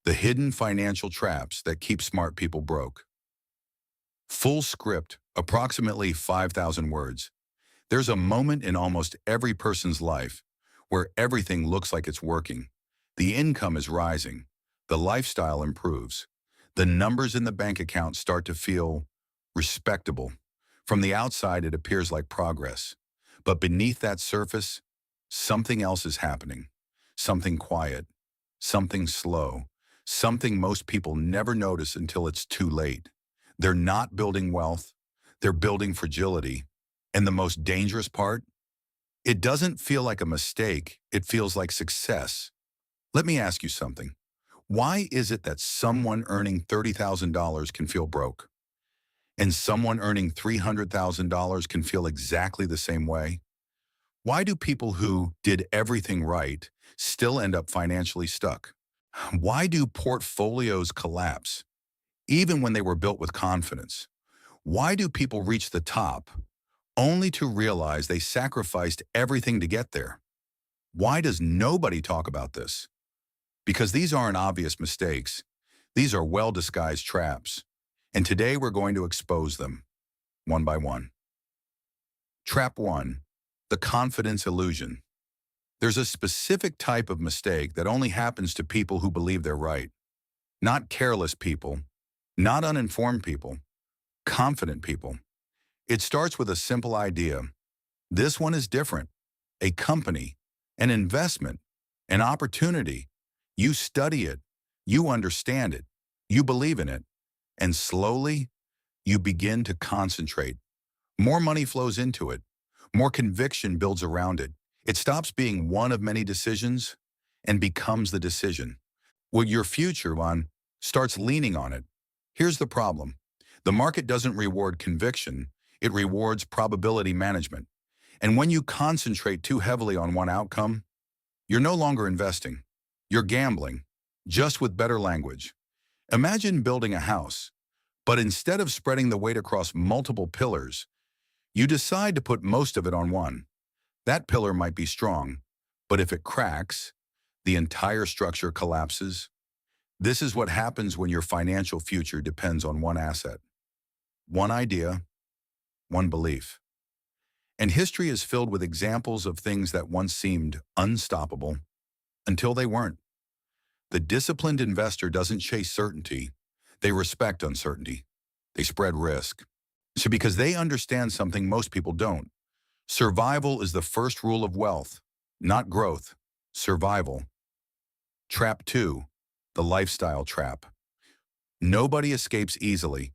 The hidden financial traps that keep smart people broke. Full script, approximately 5,000 words. There's a moment in almost every person's life where everything looks like it's working. The income is rising. The lifestyle improves. The numbers in the bank account start to feel respectable. From the outside, it appears like progress. But beneath that surface, something else is happening. Something quiet, something slow, something most people never notice until it's too late. They're not building wealth, they're building fragility. And the most dangerous part? It doesn't feel like a mistake, it feels like success. Let me ask you something. Why is it that someone earning $30,000 can feel broke, and someone earning $300,000 can feel exactly the same way? Why do people who did everything right still end up financially stuck? Why do portfolios collapse, even when they were built with confidence? Why do people reach the top only to realize they sacrificed everything to get there? Why does nobody talk about this? Because these aren't obvious mistakes. These are well-disguised traps. And today we're going to expose them, one by one. Trap 1. The confidence illusion. There's a specific type of mistake that only happens to people who believe they're right. Not careless people, not uninformed people, confident people. It starts with a simple idea. This one is different. A company, an investment, an opportunity. You study it, you understand it, you believe in it, and slowly you begin to concentrate. More money flows into it. More conviction builds around it. It stops being one of many decisions and becomes the decision. Well, your future one starts leaning on it. Here's the problem. The market doesn't reward conviction. It rewards probability management. And when you concentrate too heavily on one outcome, you're no longer investing. You're gambling, just with better language. Imagine building a house, but instead of spreading the weight across multiple pillars, you decide to put most of it on one. That pillar might be strong, but if it cracks, the entire structure collapses. This is what happens when your financial future depends on one asset, one idea, one belief. And history is filled with examples of things that once seemed unstoppable until they weren't. The disciplined investor doesn't chase certainty. They respect uncertainty. They spread risk. So because they understand something most people don't. Survival is the first rule of wealth, not growth. Survival. Trap 2, the lifestyle trap. Nobody escapes easily.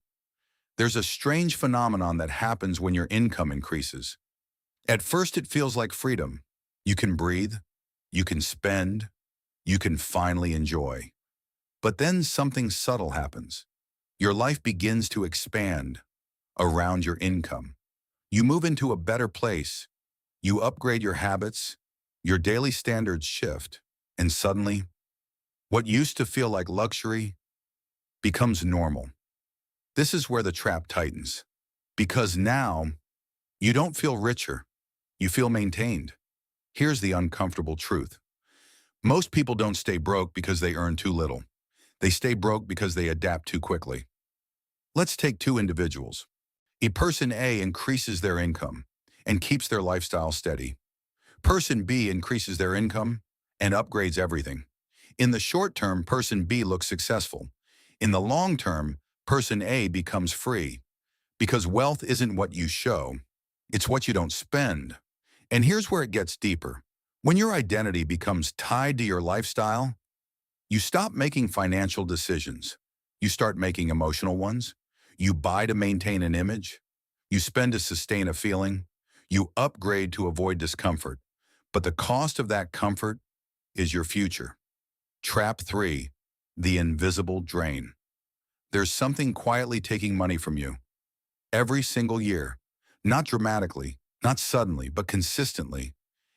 There's a strange phenomenon that happens when your income increases. At first, it feels like freedom. You can breathe, you can spend, you can finally enjoy. But then something subtle happens. Your life begins to expand around your income. You move into a better place. You upgrade your habits, your daily standards shift, and suddenly, what used to feel like luxury becomes normal. This is where the trap tightens. Because now, you don't feel richer, you feel maintained. Here's the uncomfortable truth. Most people don't stay broke because they earn too little. They stay broke because they adapt too quickly. Let's take two individuals. A person A increases their income and keeps their lifestyle steady. Person B increases their income and upgrades everything. In the short term, person B looks successful. In the long term, person A becomes free. Because wealth isn't what you show, it's what you don't spend. And here's where it gets deeper. When your identity becomes tied to your lifestyle, you stop making financial decisions. You start making emotional ones. You buy to maintain an image. You spend to sustain a feeling. You upgrade to avoid discomfort. But the cost of that comfort is your future. Trap 3, the invisible drain. There's something quietly taking money from you. Every single year. Not dramatically, not suddenly, but consistently.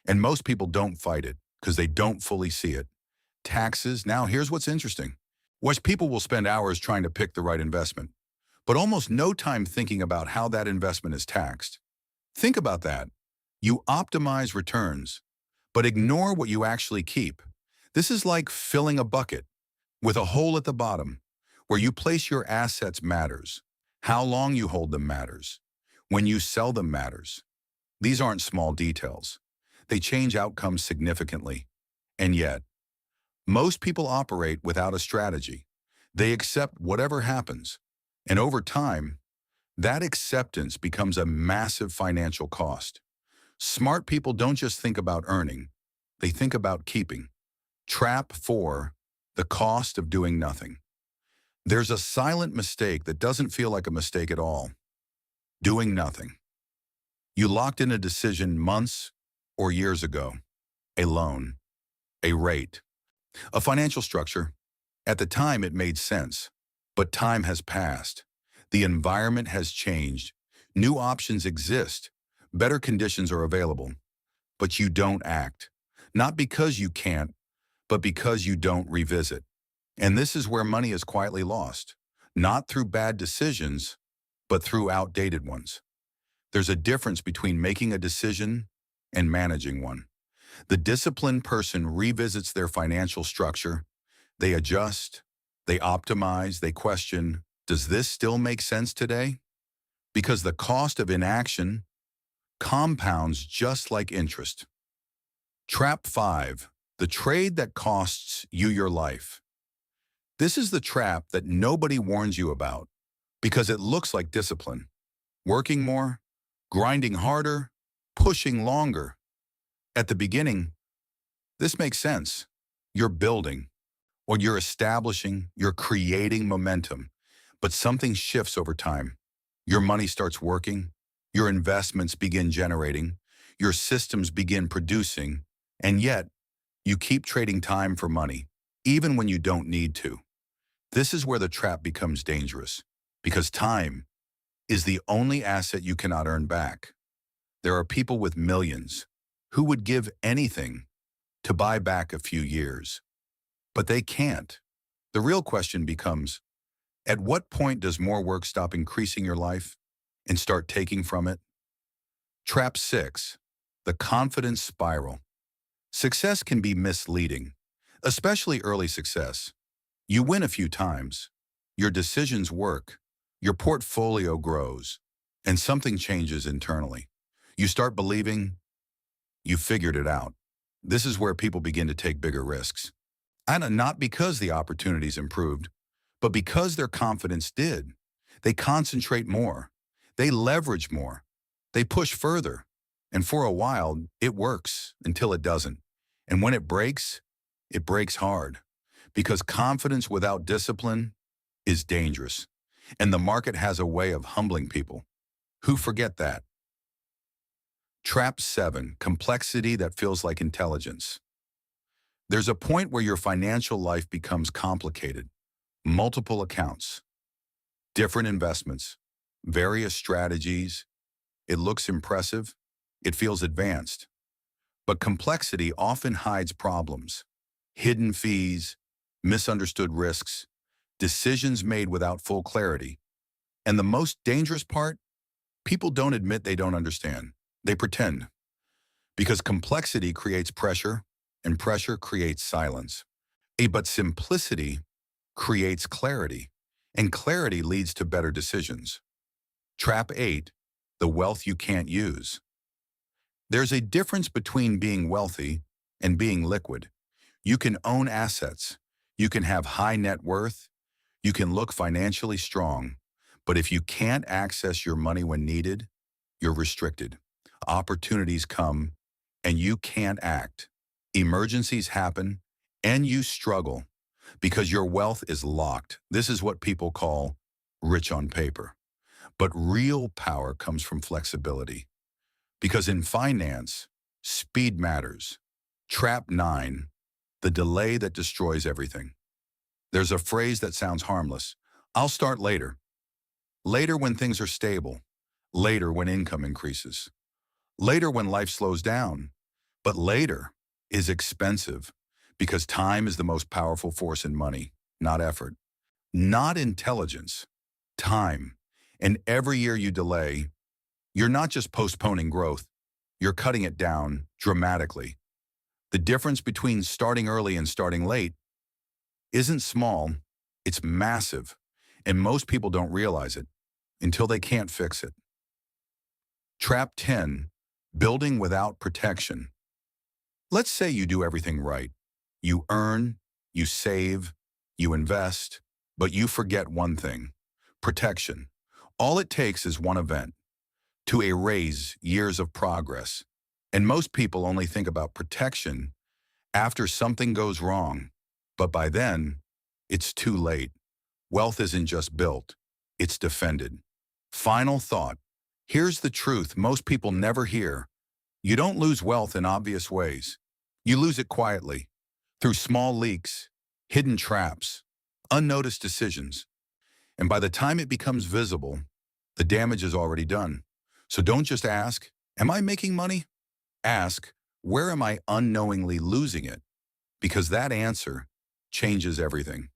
And most people don't fight it because they don't fully see it. Taxes. Now here's what's interesting. West people will spend hours trying to pick the right investment, but almost no time thinking about how that investment is taxed. Think about that. You optimize returns, but ignore what you actually keep. This is like filling a bucket. with a hole at the bottom. Where you place your assets matters. How long you hold them matters. When you sell them matters. These aren't small details. They change outcomes significantly. And yet, most people operate without a strategy. They accept whatever happens. And over time, that acceptance becomes a massive financial cost. Smart people don't just think about earning, they think about keeping. Trap 4, the cost of doing nothing. There's a silent mistake that doesn't feel like a mistake at all. Doing nothing. You locked in a decision months or years ago. A loan, a rate, a financial structure. At the time, it made sense. But time has passed. The environment has changed. New options exist. Better conditions are available. But you don't act. Not because you can't, but because you don't revisit. And this is where money is quietly lost. Not through bad decisions, but through outdated ones. There's a difference between making a decision and managing one. The disciplined person revisits their financial structure. They adjust, they optimize, they question, does this still make sense today? Because the cost of inaction compounds just like interest. Trap 5, the trade that costs you your life. This is the trap that nobody warns you about because it looks like discipline. Working more, grinding harder, pushing longer. At the beginning, this makes sense. You're building, or you're establishing, you're creating momentum. But something shifts over time. Your money starts working, your investments begin generating, your systems begin producing, and yet you keep trading time for money, even when you don't need to. This is where the trap becomes dangerous, because time is the only asset you cannot earn back. There are people with millions who would give anything to buy back a few years, but they can't. The real question becomes, at what point does more work stop increasing your life and start taking from it? Trap 6, the confidence spiral. Success can be misleading, especially early success. You win a few times, your decisions work, your portfolio grows, and something changes internally. You start believing you figured it out. This is where people begin to take bigger risks. And not because the opportunities improved, but because their confidence did. They concentrate more. They leverage more. They push further. And for a while, it works until it doesn't. And when it breaks hard. Because confidence without discipline is dangerous. And the market has a way of humbling people who forget that. Trap 7, complexity that feels like intelligence. There's a point where your financial life becomes complicated. Multiple accounts, different investments, various strategies. It looks impressive. It feels advanced. But complexity often hides problems, hidden fees, misunderstood risks, decisions made without full clarity. And the most dangerous part, people don't admit they don't understand. They pretend. Because complexity creates pressure, and pressure creates silence. But simplicity creates clarity, and clarity leads to better decisions. Trap 8, the wealth you can't use. There's a difference between being wealthy and being liquid. You can own assets. You can have high net worth. You can look financially strong. But if you can't access your money when needed, you're restricted. Opportunities come, and you can't act. Emergencies happen, and you struggle because your wealth is locked. This is what people call rich on paper. But real power comes from flexibility. Because in finance, speed matters. Trap 9, the delay that destroys everything. There's a phrase that sounds harmless. I'll start later. Later when things are stable. Later when income increases. Later when life slows down. But later is expensive because time is the most powerful force in money, not effort, not intelligence, time. And every year you delay, you're not just postponing growth, you're cutting it down dramatically. The difference between starting early and starting late isn't small, it's massive, and most people don't realize it until they can't fix it. Trap 10, building without protection. Let's say you do everything right. You earn, you save, you invest, but you forget one thing: protection. All it takes is one event to erase years of progress. And most people only think about protection after something goes wrong. But by then, it's too late. Wealth isn't just built, it's defended. Final thought. Here's the truth most people never hear. You don't lose wealth in obvious ways. You lose it quietly, through small leaks, hidden traps, unnoticed decisions. And by the time it becomes visible, the damage is already done. So don't just ask, am I making money? Ask, where am I unknowingly losing it? Because that answer changes everything.